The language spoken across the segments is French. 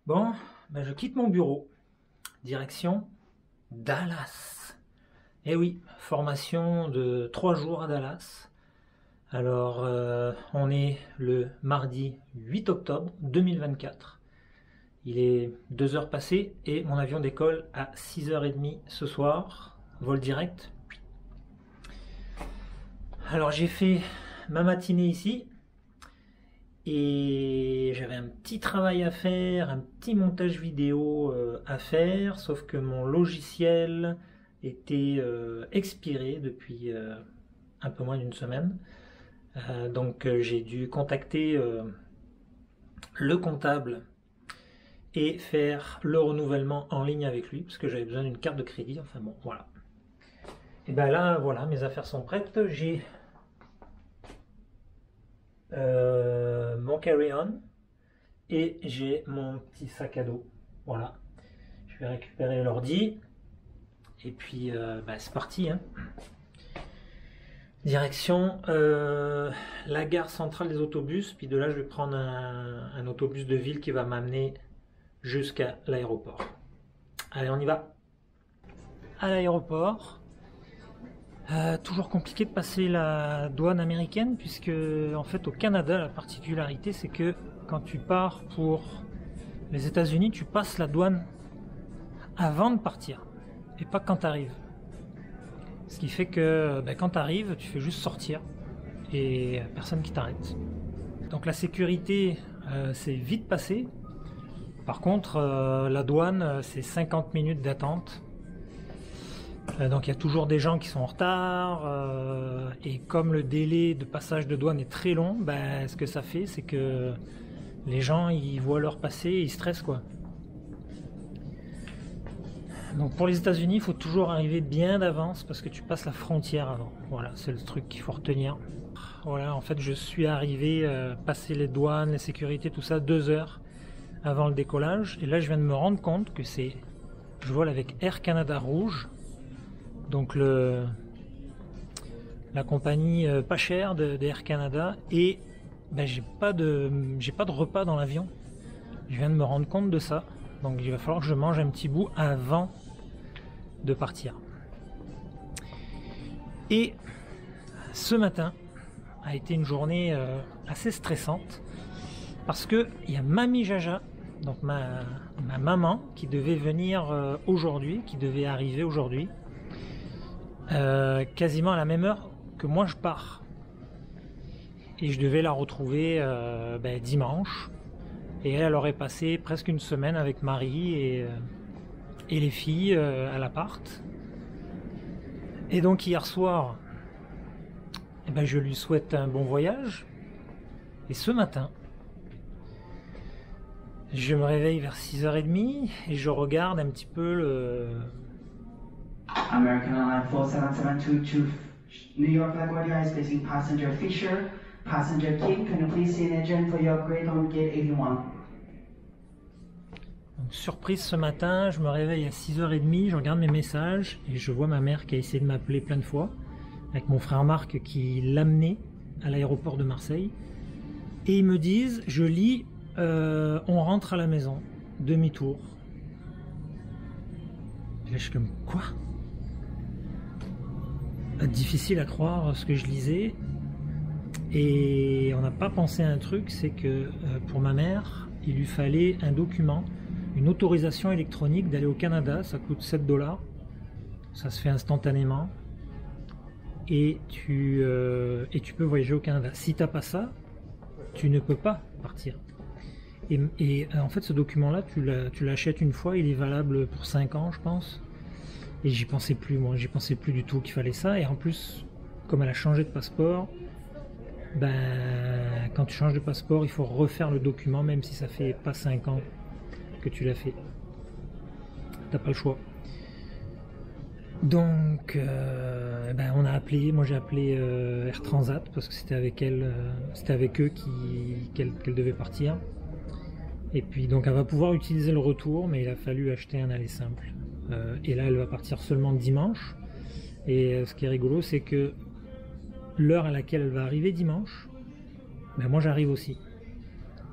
Bon, ben je quitte mon bureau, direction Dallas. Eh oui, formation de 3 jours à Dallas. Alors, on est le mardi 8 octobre 2024. Il est 2 heures passées et mon avion décolle à 6h30 ce soir, vol direct. Alors j'ai fait ma matinée ici et j'avais un petit travail à faire, un petit montage vidéo à faire, sauf que mon logiciel était expiré depuis un peu moins d'une semaine. Donc j'ai dû contacter le comptable et faire le renouvellement en ligne avec lui parce que j'avais besoin d'une carte de crédit. Enfin bon, voilà. Et ben là, voilà, mes affaires sont prêtes. J'ai mon carry-on et j'ai mon petit sac à dos. Voilà. Je vais récupérer l'ordi et puis bah, c'est parti. Hein. Direction la gare centrale des autobus. Puis de là, je vais prendre un autobus de ville qui va m'amener jusqu'à l'aéroport. Allez, on y va. À l'aéroport. Toujours compliqué de passer la douane américaine puisque en fait au Canada la particularité c'est que quand tu pars pour les États-Unis tu passes la douane avant de partir et pas quand tu arrives. Ce qui fait que quand tu arrives tu fais juste sortir et personne qui t'arrête. Donc la sécurité c'est vite passé. Par contre la douane c'est 50 minutes d'attente. Donc il y a toujours des gens qui sont en retard et comme le délai de passage de douane est très long, ce que ça fait c'est que les gens ils voient l'heure passer et ils stressent quoi. Donc pour les États-Unis il faut toujours arriver bien d'avance parce que tu passes la frontière avant. Voilà, c'est le truc qu'il faut retenir. Voilà, en fait je suis arrivé passer les douanes, les sécurités, tout ça 2 heures avant le décollage et là je viens de me rendre compte que je vole avec Air Canada Rouge. Donc la compagnie pas chère d'Air Canada et j'ai pas de repas dans l'avion. Je viens de me rendre compte de ça. Donc il va falloir que je mange un petit bout avant de partir. Et ce matin a été une journée assez stressante parce que il y a Mamie Jaja, donc ma maman qui devait venir aujourd'hui, qui devait arriver aujourd'hui. Quasiment à la même heure que moi je pars et je devais la retrouver dimanche et elle aurait passé presque une semaine avec Marie et les filles à l'appart et donc hier soir je lui souhaite un bon voyage et ce matin je me réveille vers 6h30 et je regarde un petit peu le American Airlines Flight 7722 to New York LaGuardia is facing passenger Fisher, passenger King. Can you please see an engine for your upgrade on gate 81? Donc, surprise ce matin, je me réveille à 6h30, je regarde mes messages et je vois ma mère qui a essayé de m'appeler plein de fois avec mon frère Marc qui l'amenait à l'aéroport de Marseille et ils me disent, je lis, on rentre à la maison, demi-tour. Et là, je suis comme, quoi? Difficile à croire ce que je lisais et on n'a pas pensé à un truc, c'est que pour ma mère il lui fallait un document, une autorisation électronique d'aller au Canada, ça coûte 7$, ça se fait instantanément et tu peux voyager au Canada. Si t'as pas ça, tu ne peux pas partir et en fait ce document là tu l'achètes une fois, il est valable pour 5 ans je pense. Et j'y pensais plus, moi, j'y pensais plus du tout qu'il fallait ça. Et en plus, comme elle a changé de passeport, quand tu changes de passeport, il faut refaire le document, même si ça fait pas 5 ans que tu l'as fait. T'as pas le choix. Donc, on a appelé, moi j'ai appelé Air Transat parce que c'était avec elle, c'était avec eux qu'elle devait partir. Et puis donc elle va pouvoir utiliser le retour, mais il a fallu acheter un aller simple. Et là elle va partir seulement dimanche et ce qui est rigolo c'est que l'heure à laquelle elle va arriver dimanche moi j'arrive aussi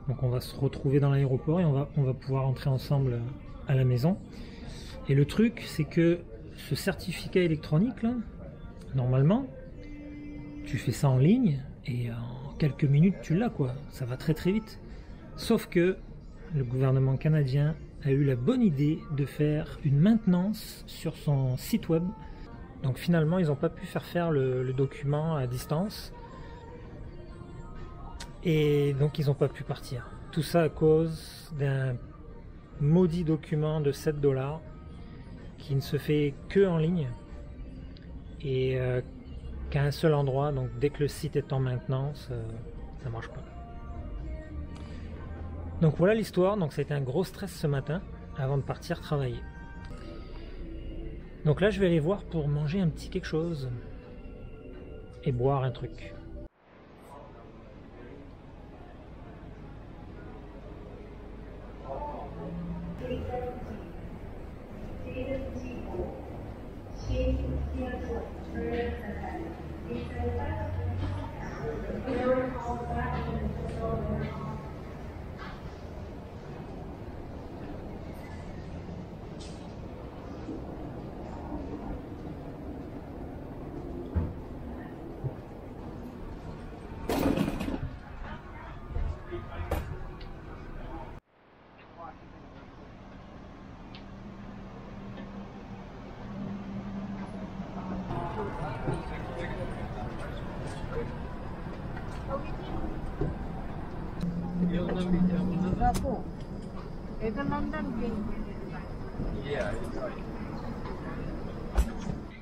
Donc on va se retrouver dans l'aéroport et on va pouvoir entrer ensemble à la maison. Et le truc, c'est que ce certificat électronique, là, normalement, tu fais ça en ligne et en quelques minutes, tu l'as, quoi. Ça va très très vite. Sauf que le gouvernement canadien a eu la bonne idée de faire une maintenance sur son site web. Donc finalement, ils n'ont pas pu faire le document à distance. Et donc ils n'ont pas pu partir. Tout ça à cause d'un maudit document de 7 $ qui ne se fait que en ligne et qu'à un seul endroit. Donc dès que le site est en maintenance, ça marche pas. Donc voilà l'histoire. Donc ça a été un gros stress ce matin avant de partir travailler. Donc là je vais aller voir pour manger un petit quelque chose et boire un truc.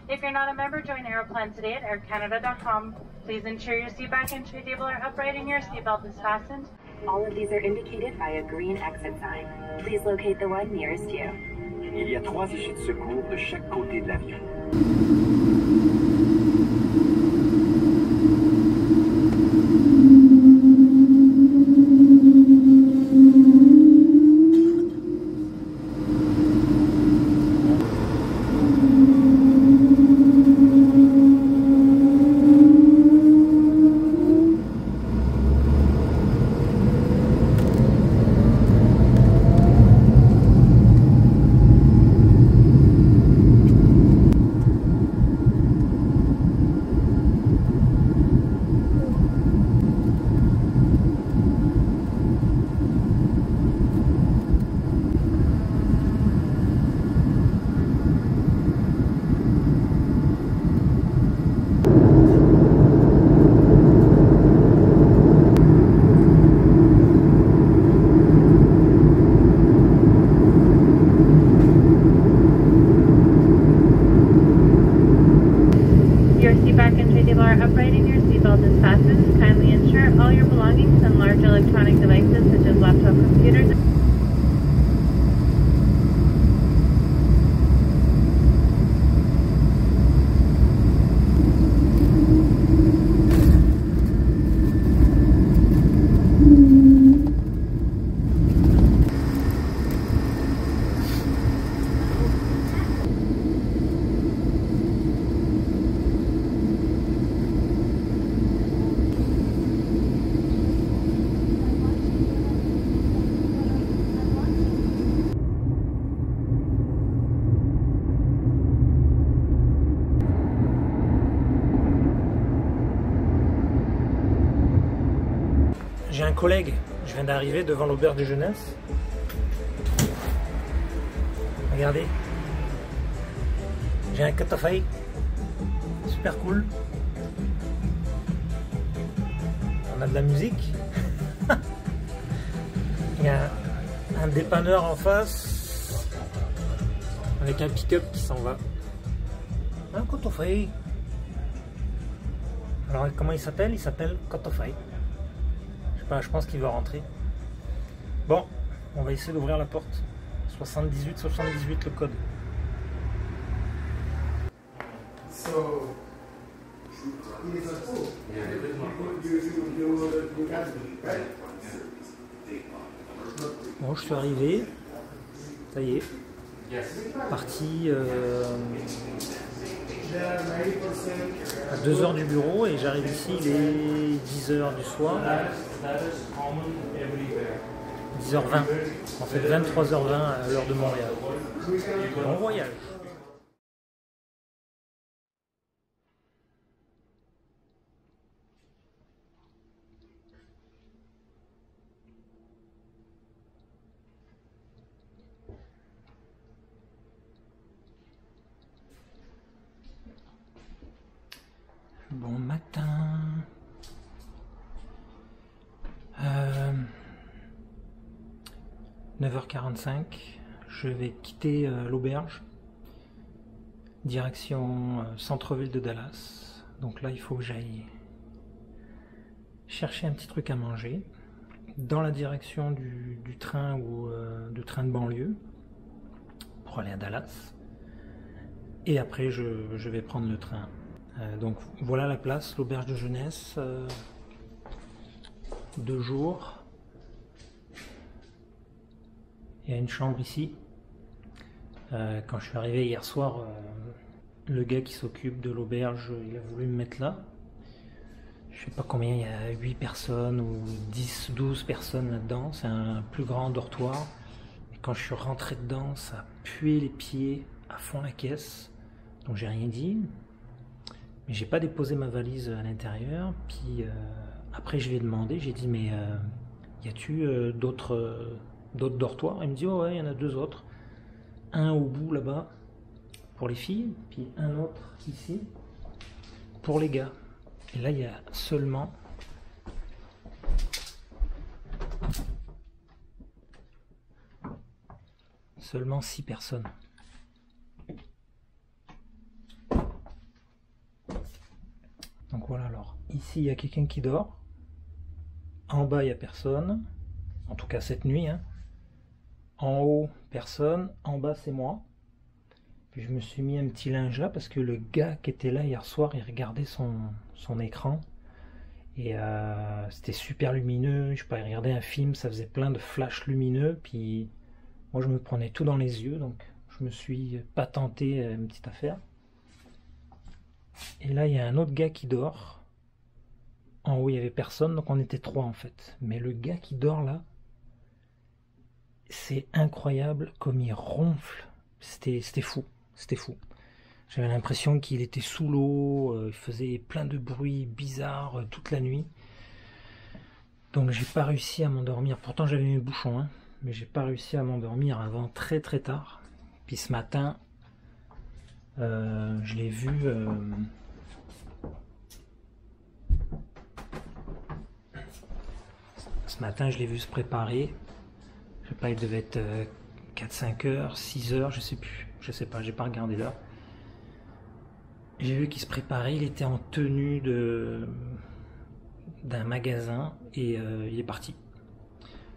If you're not a member, join Aeroplan today at aircanada.com. Please ensure your seat back entry table are upright and your seatbelt is fastened. All of these are indicated by a green exit sign. Please locate the one nearest you. Il y a 3 issues de secours de chaque côté de l'avion. Your seat back entry table are upright and your seatbelt is fastened. Kindly ensure all your belongings and large electronic devices such as laptop computers. J'ai un collègue, je viens d'arriver devant l'auberge de jeunesse. Regardez. J'ai un catafai. Super cool. On a de la musique. Il y a un dépanneur en face avec un pick-up qui s'en va. Un catafai. Alors comment il s'appelle? Il s'appelle catafai. Je pense qu'il va rentrer. Bon, on va essayer d'ouvrir la porte. 78 le code. Bon, je suis arrivé. Ça y est. Parti à 2 h du bureau et j'arrive ici, il est 10 h du soir. 10h20. En fait 23h20 à l'heure de Montréal. Bon voyage. Bon matin. 9h45, je vais quitter l'auberge, direction centre-ville de Dallas. Donc là, il faut que j'aille chercher un petit truc à manger dans la direction du train ou du train de banlieue pour aller à Dallas. Et après, je vais prendre le train. Donc voilà la place, l'auberge de jeunesse, 2 jours. Il y a une chambre ici. Quand je suis arrivé hier soir, le gars qui s'occupe de l'auberge, il a voulu me mettre là. Je sais pas combien, il y a 8 personnes ou 10, 12 personnes là-dedans. C'est un plus grand dortoir. Et quand je suis rentré dedans, ça a pué les pieds à fond la caisse. Donc j'ai rien dit. Mais j'ai pas déposé ma valise à l'intérieur. Puis après je lui ai demandé, j'ai dit mais y a-tu d'autres dortoirs? Il me dit oh ouais, il y en a 2 autres. Un au bout là-bas pour les filles, puis un autre ici pour les gars. Et là il y a seulement seulement 6 personnes. Donc voilà, alors ici il y a quelqu'un qui dort, en bas il n'y a personne, en tout cas cette nuit, hein. En haut personne, en bas c'est moi. Puis je me suis mis un petit linge là parce que le gars qui était là hier soir, il regardait son écran et c'était super lumineux. Je sais pas, il regardait un film, ça faisait plein de flashs lumineux, puis moi je me prenais tout dans les yeux, donc je me suis patenté une petite affaire. Et là il y a un autre gars qui dort. En haut il y avait personne, donc on était 3 en fait. Mais le gars qui dort là, c'est incroyable comme il ronfle. C'était fou, c'était fou. J'avais l'impression qu'il était sous l'eau, il faisait plein de bruits bizarres toute la nuit. Donc j'ai pas réussi à m'endormir. Pourtant j'avais mes bouchons, hein, mais j'ai pas réussi à m'endormir avant très très tard. Puis ce matin, je l'ai vu. Ce matin, je l'ai vu se préparer. Je sais pas, il devait être 4-5 heures, 6 heures, je sais plus. Je sais pas, j'ai pas regardé l'heure. J'ai vu qu'il se préparait, il était en tenue d'un magasin et il est parti.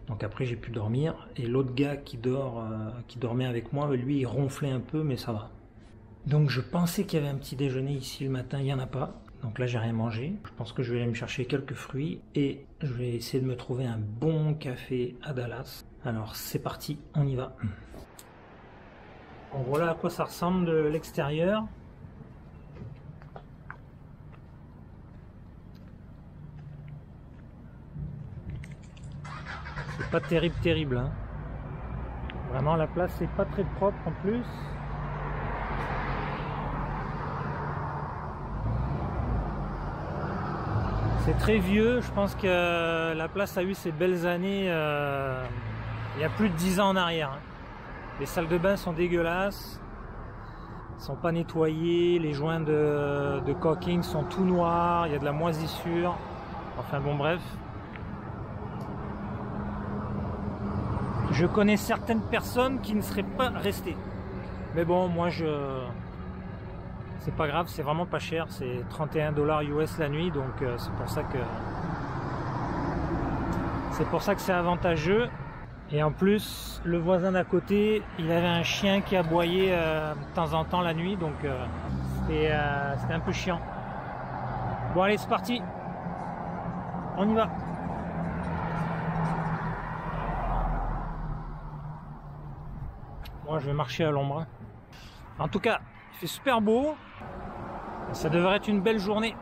Donc après j'ai pu dormir. Et l'autre gars qui dormait avec moi, lui il ronflait un peu, mais ça va. Donc je pensais qu'il y avait un petit déjeuner ici le matin, il n'y en a pas. Donc là j'ai rien mangé. Je pense que je vais aller me chercher quelques fruits et je vais essayer de me trouver un bon café à Dallas. Alors c'est parti, on y va. Bon, voilà à quoi ça ressemble de l'extérieur. C'est pas terrible, hein. Vraiment la place c'est pas très propre en plus. C'est très vieux, je pense que la place a eu ses belles années il y a plus de 10 ans en arrière. Les salles de bain sont dégueulasses, sont pas nettoyées, les joints de caulking sont tout noirs, il y a de la moisissure, enfin bon bref. Je connais certaines personnes qui ne seraient pas restées. Mais bon, moi c'est pas grave, c'est vraiment pas cher, c'est 31 $ US la nuit, donc c'est pour ça que c'est avantageux. Et en plus, le voisin d'à côté, il avait un chien qui aboyait de temps en temps la nuit, donc c'était un peu chiant. Bon allez, c'est parti, on y va. Moi je vais marcher à l'ombre. En tout cas, il fait super beau. Ça devrait être une belle journée.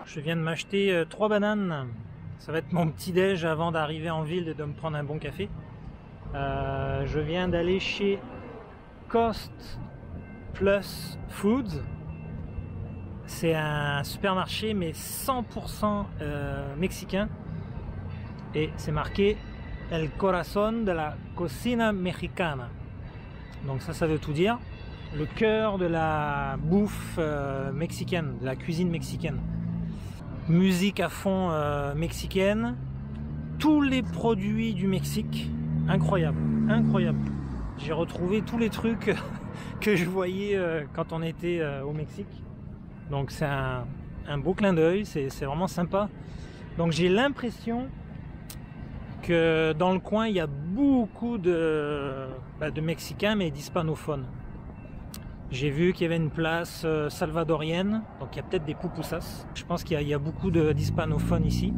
Je viens de m'acheter 3 bananes. Ça va être mon petit déj avant d'arriver en ville et de me prendre un bon café. Je viens d'aller chez Cost Plus Foods. C'est un supermarché mais 100% mexicain. Et c'est marqué El Corazón de la Cocina Mexicana. Donc ça veut tout dire. Le cœur de la bouffe mexicaine, de la cuisine mexicaine. Musique à fond mexicaine. Tous les produits du Mexique. Incroyable, incroyable. J'ai retrouvé tous les trucs que je voyais quand on était au Mexique. Donc c'est un beau clin d'œil, c'est vraiment sympa. Donc j'ai l'impression que dans le coin il y a beaucoup de Mexicains mais d'hispanophones. J'ai vu qu'il y avait une place salvadorienne, donc il y a peut-être des pupusas. Je pense qu'il y a beaucoup d'hispanophones ici.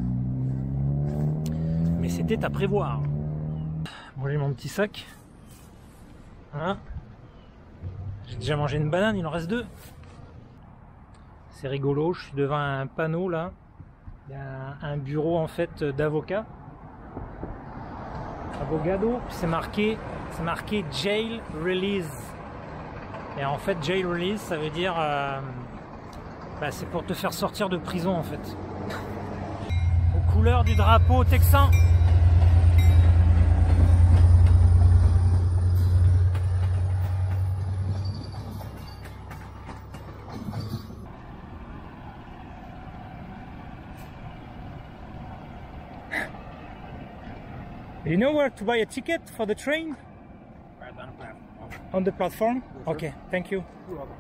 Mais c'était à prévoir. Bon, j'ai mon petit sac. Voilà. J'ai déjà mangé une banane, il en reste 2. C'est rigolo, je suis devant un panneau là. Il y a un bureau en fait d'avocat. Abogado, c'est marqué Jail Release. Et en fait, Jail Release, ça veut dire c'est pour te faire sortir de prison en fait. Aux couleurs du drapeau texan. You know where to buy a ticket for the train? Right on the platform. On the platform? Yes, sir. Okay, thank you. You're welcome.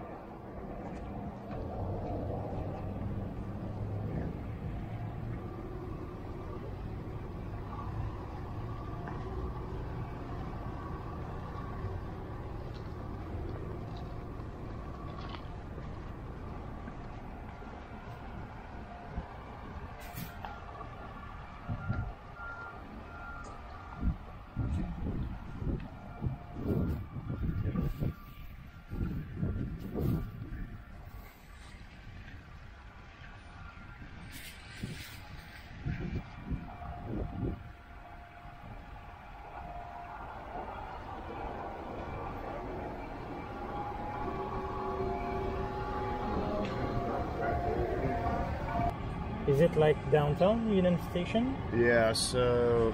Is it like downtown Union Station? Yeah, so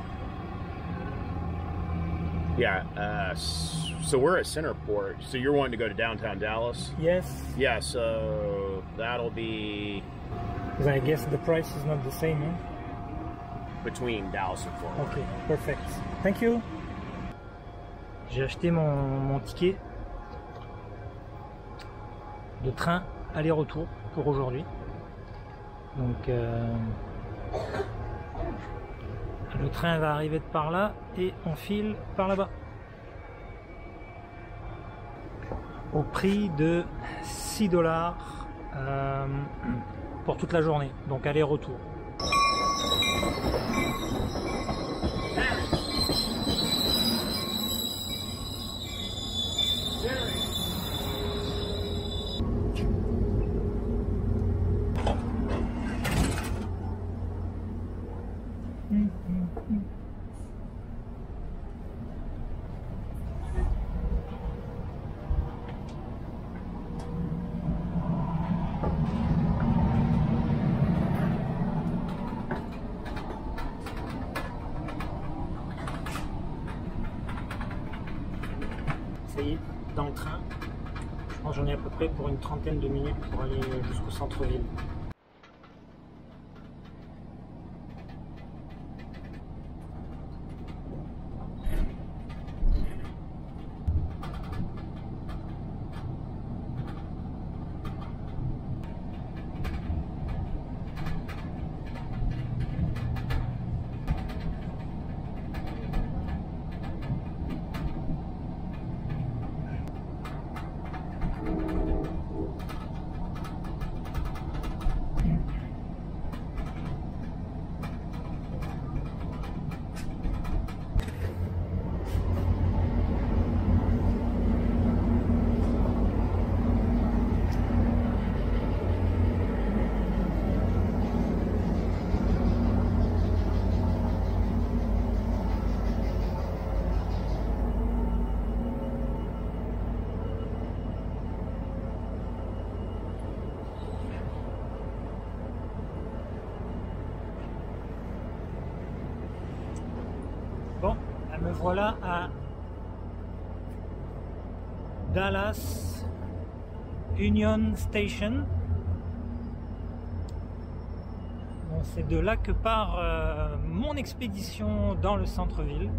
so we're at Centerport. So you're wanting to go to downtown Dallas? Yes. Yeah, so that'll be Because I guess the price is not the same, huh? between Dallas and Fort Worth. Ok, perfect. Thank you. J'ai acheté mon ticket de train aller-retour pour aujourd'hui. Donc le train va arriver de par là et on file par là-bas. Au prix de $6 pour toute la journée. Donc aller-retour. Ça y est, dans le train. Je pense que j'en ai à peu près pour une trentaine de minutes pour aller jusqu'au centre-ville. Me voilà à Dallas Union Station. Bon, c'est de là que part mon expédition dans le centre-ville.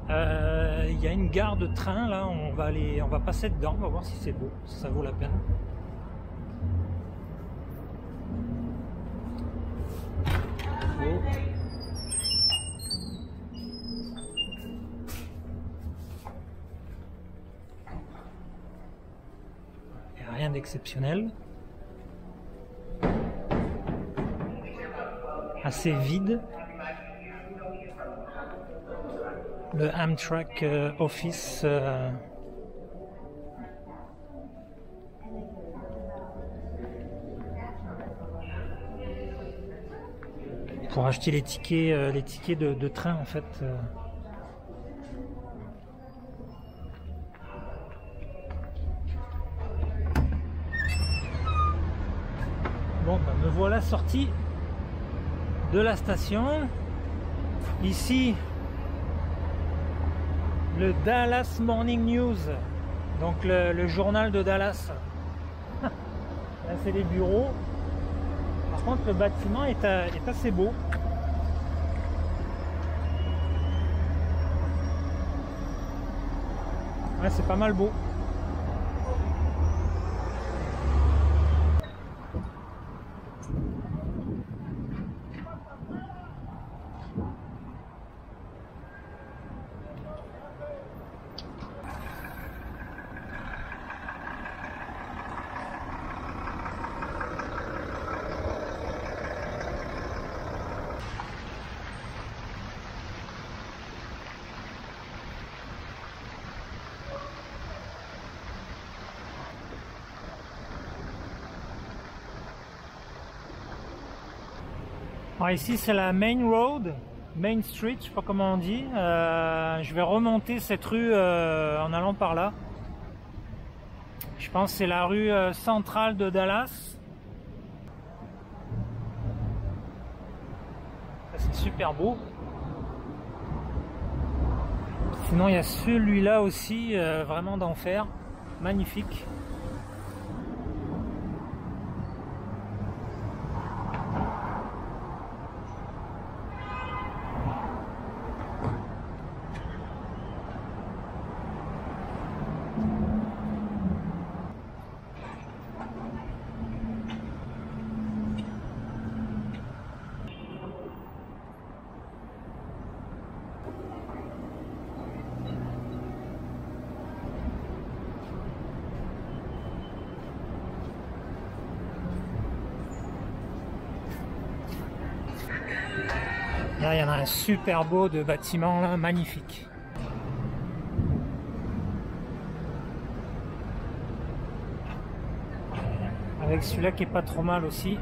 Il y a une gare de train là, on va passer dedans, on va voir si c'est beau, si ça vaut la peine. Il n'y a rien d'exceptionnel. Assez vide. Le Amtrak Office pour acheter les tickets de train en fait. Bon, bah, me voilà sorti de la station. Ici, le Dallas Morning News, donc le journal de Dallas. Là, c'est les bureaux. Par contre, le bâtiment est assez beau. Ouais, c'est pas mal beau. Alors ici c'est la Main Road, Main Street, je sais pas comment on dit. Je vais remonter cette rue en allant par là. Je pense que c'est la rue centrale de Dallas. C'est super beau. Sinon il y a celui-là aussi, vraiment d'enfer, magnifique. Là, il y en a un super beau de bâtiment, là, magnifique. Avec celui-là qui est pas trop mal aussi.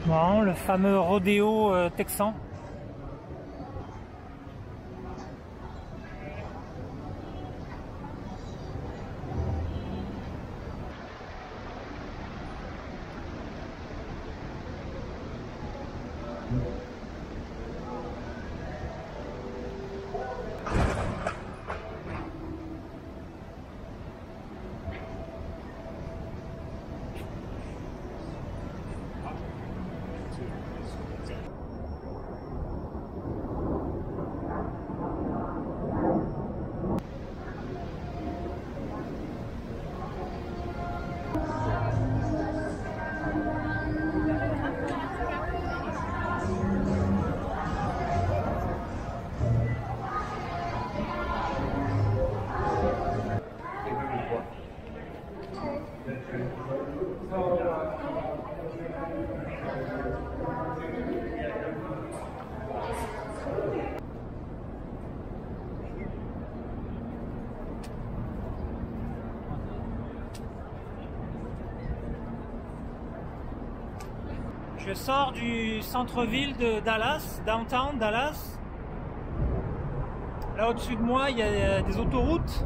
Non, le fameux rodéo texan. Je sors du centre-ville de Dallas, downtown Dallas. Là au-dessus de moi, il y a des autoroutes.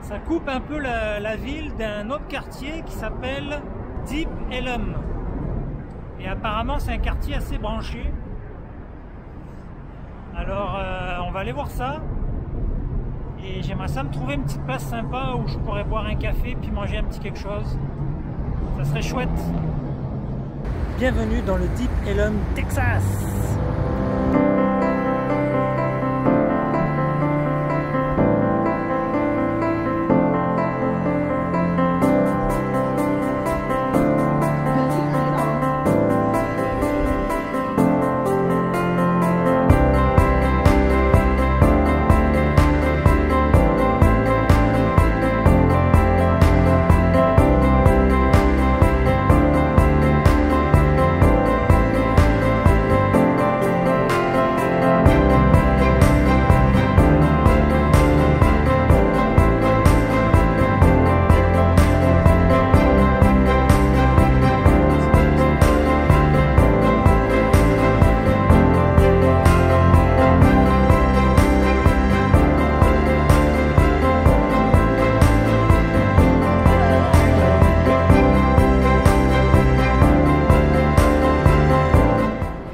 Ça coupe un peu la ville d'un autre quartier qui s'appelle Deep Ellum. Et apparemment, c'est un quartier assez branché. Alors, on va aller voir ça. Et j'aimerais ça me trouver une petite place sympa où je pourrais boire un café puis manger un petit quelque chose. Ça serait chouette. Bienvenue dans le Deep Ellum, Texas.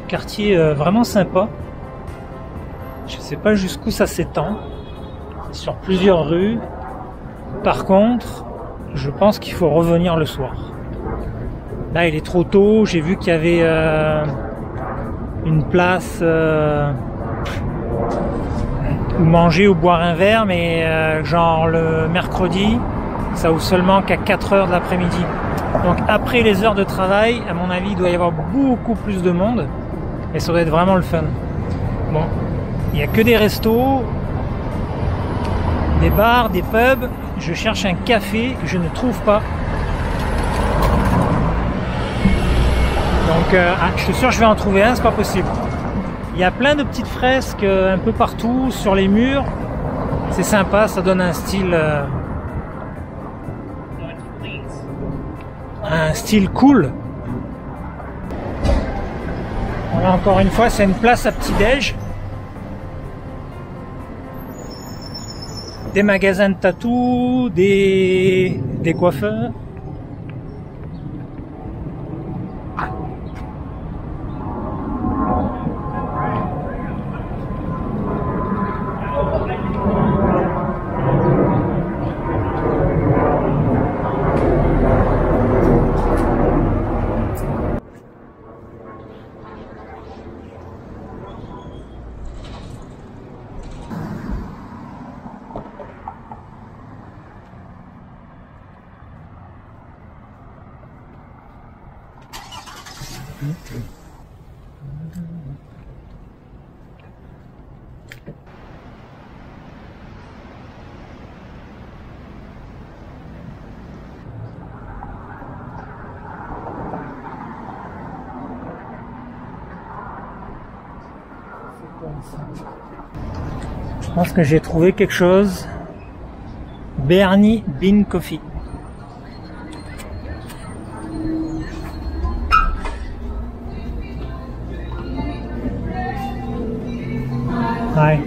Quartier vraiment sympa. Je sais pas jusqu'où ça s'étend. Sur plusieurs rues. Par contre, je pense qu'il faut revenir le soir. Là, il est trop tôt. J'ai vu qu'il y avait une place où manger ou boire un verre, mais genre le mercredi, ça ouvre seulement qu'à 4 heures de l'après-midi. Donc après les heures de travail, à mon avis, il doit y avoir beaucoup plus de monde. Et ça doit être vraiment le fun. Bon, il n'y a que des restos, des bars, des pubs. Je cherche un café, je ne trouve pas. Donc, je suis sûr que je vais en trouver un, c'est pas possible. Il y a plein de petites fresques un peu partout sur les murs. C'est sympa, ça donne un style cool. Voilà, encore une fois, c'est une place à petit-déj. Des magasins de tatou, des coiffeurs. Je pense que j'ai trouvé quelque chose. Bernie Bean Coffee. Ouais.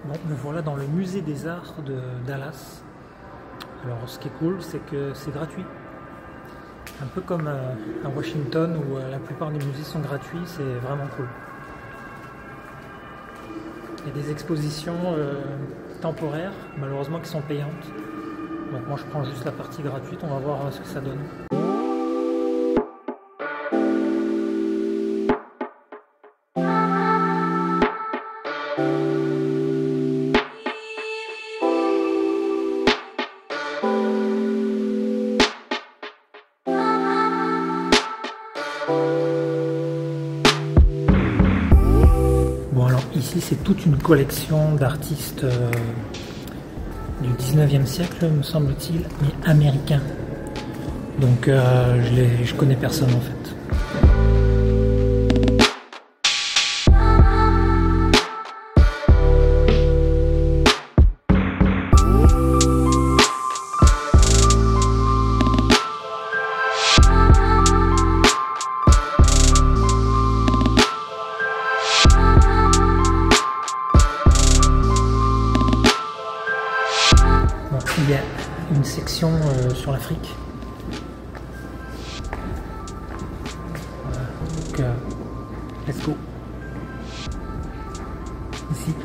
Bon, me voilà dans le musée des arts de Dallas. Alors ce qui est cool, c'est que c'est gratuit. Un peu comme à Washington où la plupart des musées sont gratuits, c'est vraiment cool. Il y a des expositions temporaires, malheureusement qui sont payantes. Donc moi je prends juste la partie gratuite, on va voir ce que ça donne. Bon alors ici c'est toute une collection d'artistes du 19e siècle me semble-t-il, mais américains. Donc je connais personne en fait. Il y a une section sur l'Afrique. Voilà. Donc, let's go. Ici.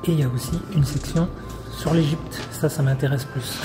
Et il y a aussi une section sur l'Égypte, ça m'intéresse plus.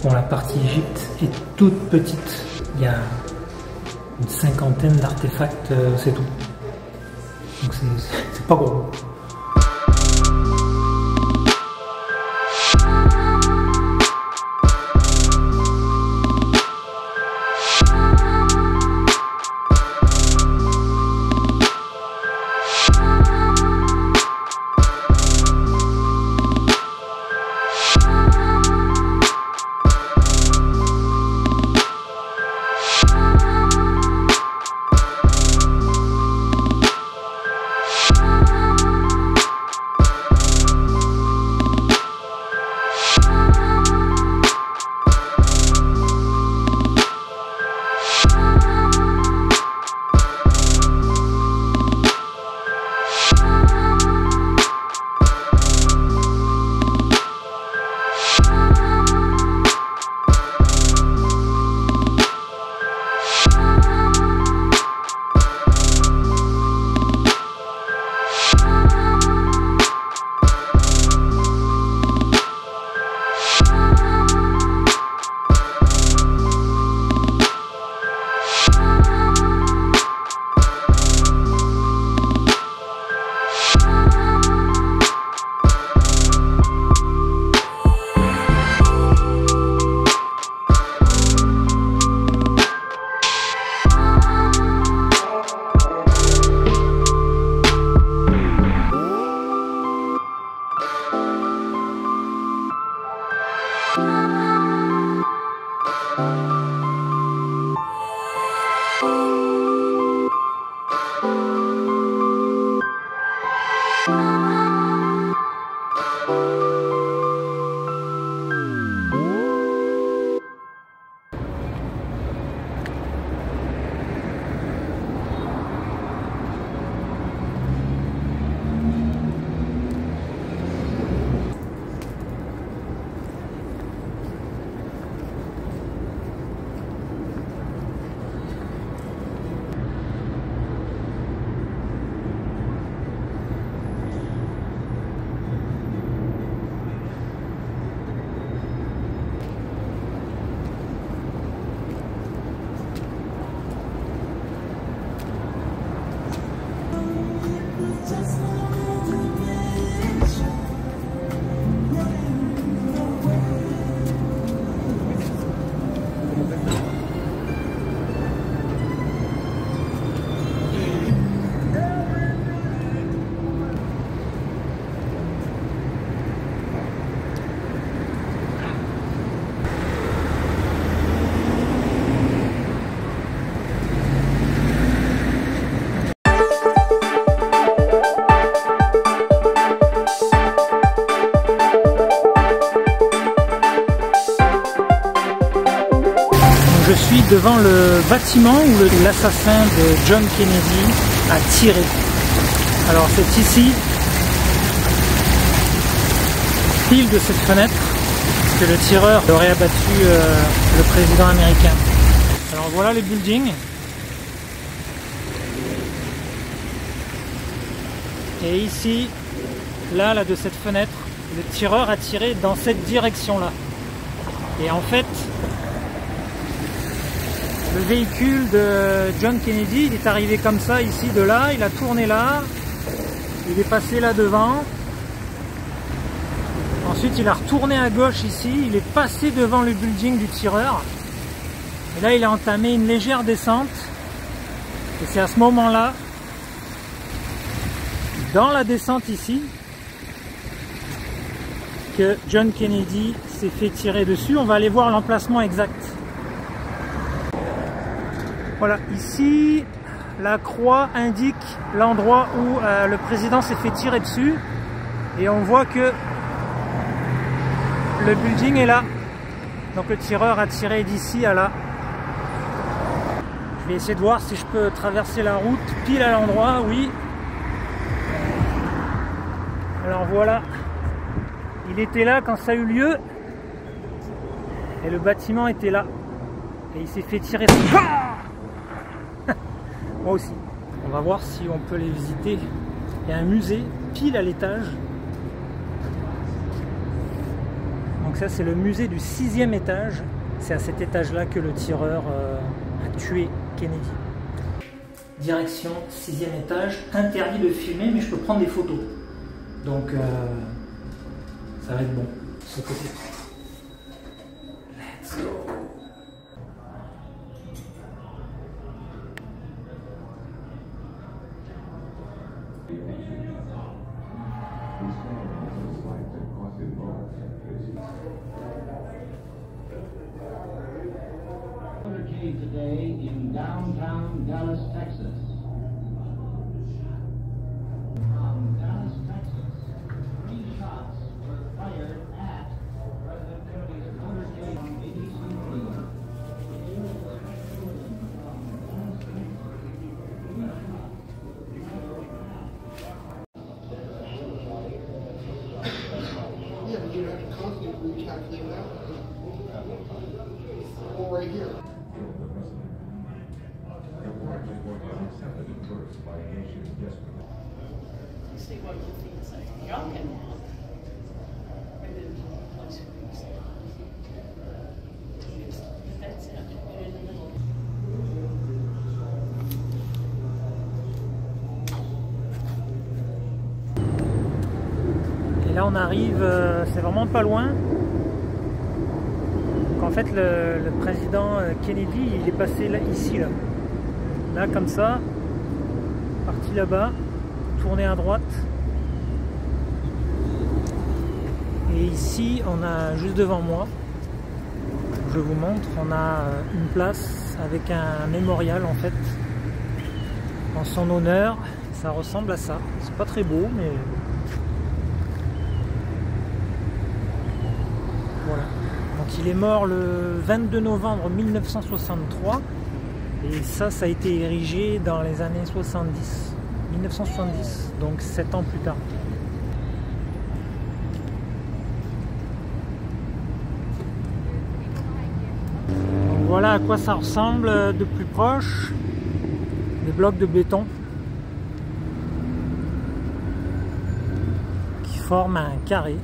Bon, la partie Égypte est toute petite, il y a une cinquantaine d'artefacts, c'est tout. Donc c'est pas gros. suis devant le bâtiment où l'assassin de John Kennedy a tiré. Alors c'est ici, pile de cette fenêtre, que le tireur aurait abattu le président américain. Alors voilà les buildings. Et ici, là de cette fenêtre, le tireur a tiré dans cette direction-là. Et en fait, le véhicule de John Kennedy, il est arrivé comme ça, ici, de là, il a tourné là, il est passé là devant. Ensuite, il a retourné à gauche ici, il est passé devant le building du tireur. Et là, il a entamé une légère descente. Et c'est à ce moment-là, dans la descente ici, que John Kennedy s'est fait tirer dessus. On va aller voir l'emplacement exact. Voilà, ici, la croix indique l'endroit où le président s'est fait tirer dessus. Et on voit que le building est là. Donc le tireur a tiré d'ici à là. Je vais essayer de voir si je peux traverser la route pile à l'endroit, oui. Alors voilà, il était là quand ça a eu lieu. Et le bâtiment était là. Et il s'est fait tirer. Moi aussi. On va voir si on peut les visiter. Il y a un musée pile à l'étage. Donc ça c'est le musée du 6e étage. C'est à cet étage-là que le tireur a tué Kennedy. Direction 6e étage. Interdit de filmer, mais je peux prendre des photos. Donc ça va être bon, ce côté. Let's go. Today in downtown Dallas, Texas. From Dallas, Texas, 3 shots were fired at President Kennedy's motorcade on ABC3. Yeah, but you have to constantly reach out to them out. Or right here. See what you think is like drunken. And then once you say, that's it, you're in the middle. Et là on arrive, c'est vraiment pas loin. Donc en fait le président Kennedy il est passé là, ici là comme ça, parti là-bas, tourné à droite. Et ici on a juste devant moi, je vous montre, on a une place avec un mémorial en fait en son honneur. Ça ressemble à ça, c'est pas très beau mais voilà. Donc il est mort le 22 novembre 1963 et ça a été érigé dans les années 1970, donc 7 ans plus tard. Donc voilà à quoi ça ressemble de plus proche, des blocs de béton qui forment un carré.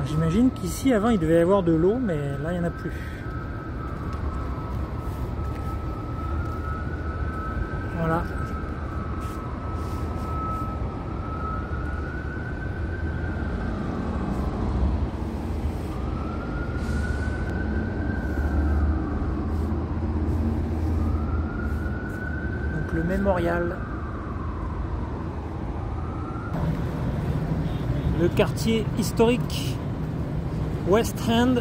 J'imagine qu'ici avant il devait y avoir de l'eau, mais là il n'y en a plus. Voilà. Donc le mémorial. Le quartier historique West End.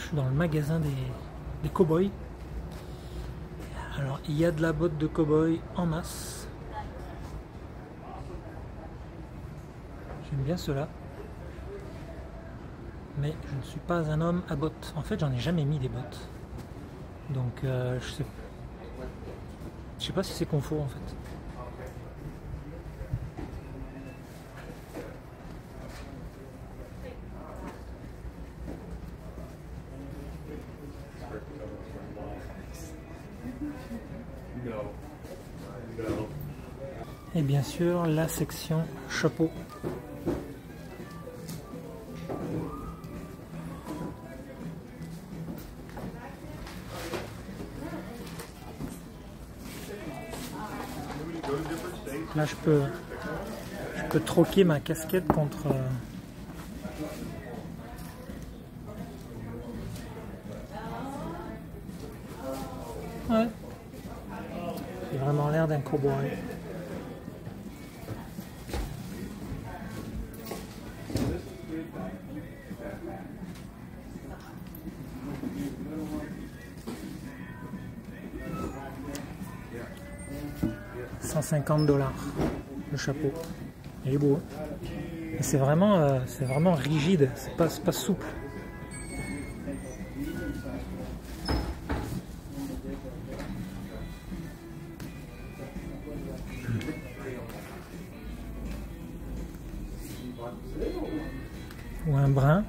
suis dans le magasin des cow-boys. Alors il y a de la botte de cow-boy en masse. J'aime bien cela. Mais je ne suis pas un homme à bottes. En fait, j'en ai jamais mis des bottes. Donc je sais pas si c'est confort en fait. Et bien sûr la section chapeau. Là je peux troquer ma casquette contre ouais. J'ai vraiment l'air d'un cowboy. $150 le chapeau. Il est beau. Hein, et c'est vraiment rigide, c'est pas souple. Ou un brin.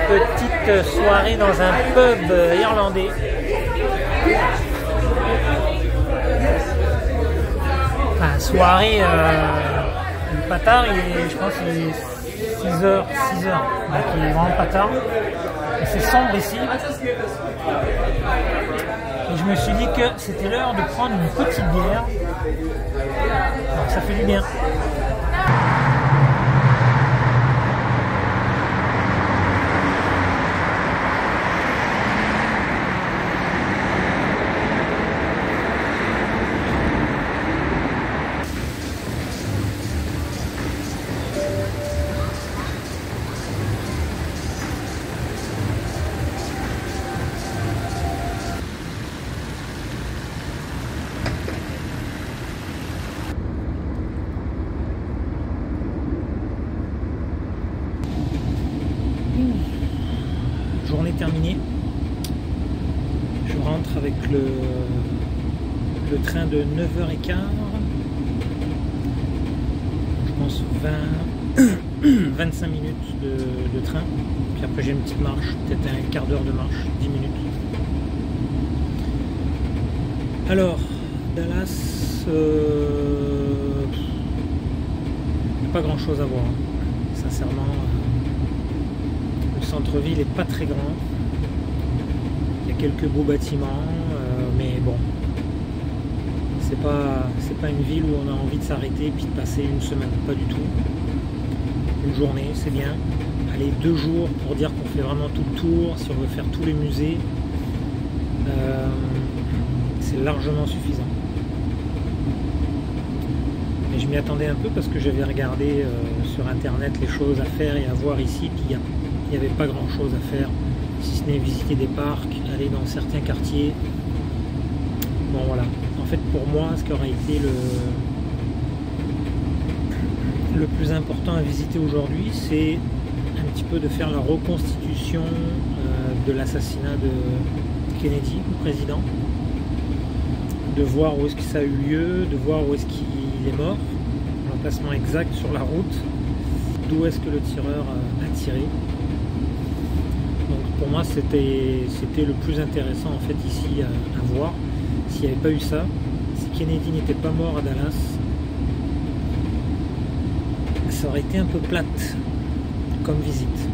Petite soirée dans un pub irlandais. Enfin, soirée, le patard, je pense qu'il est 6h. Donc il est vraiment pas tard. Et c'est sombre ici. Et je me suis dit que c'était l'heure de prendre une petite bière. Alors, ça fait du bien. Journée terminée. Je rentre avec le train de 9h15. Je pense 25 minutes de train. Puis après j'ai une petite marche, peut-être un quart d'heure de marche, 10 minutes. Alors, Dallas, pas grand chose à voir. Sincèrement. Le centre-ville est pas très grand. Il y a quelques beaux bâtiments, mais bon, c'est pas une ville où on a envie de s'arrêter et puis de passer une semaine, pas du tout. Une journée, c'est bien. allez, 2 jours pour dire qu'on fait vraiment tout le tour, si on veut faire tous les musées, c'est largement suffisant. Mais je m'y attendais un peu parce que j'avais regardé sur internet les choses à faire et à voir ici, puis il n'y avait pas grand chose à faire, si ce n'est visiter des parcs, aller dans certains quartiers. Bon voilà, en fait pour moi ce qui aurait été le plus important à visiter aujourd'hui, c'est un petit peu de faire la reconstitution de l'assassinat de Kennedy, le président, de voir où est-ce que ça a eu lieu, de voir où est-ce qu'il est mort, l'emplacement exact sur la route, d'où est-ce que le tireur a tiré. Donc pour moi c'était le plus intéressant en fait ici à voir. S'il n'y avait pas eu ça, si Kennedy n'était pas mort à Dallas, ça aurait été un peu plate comme visite.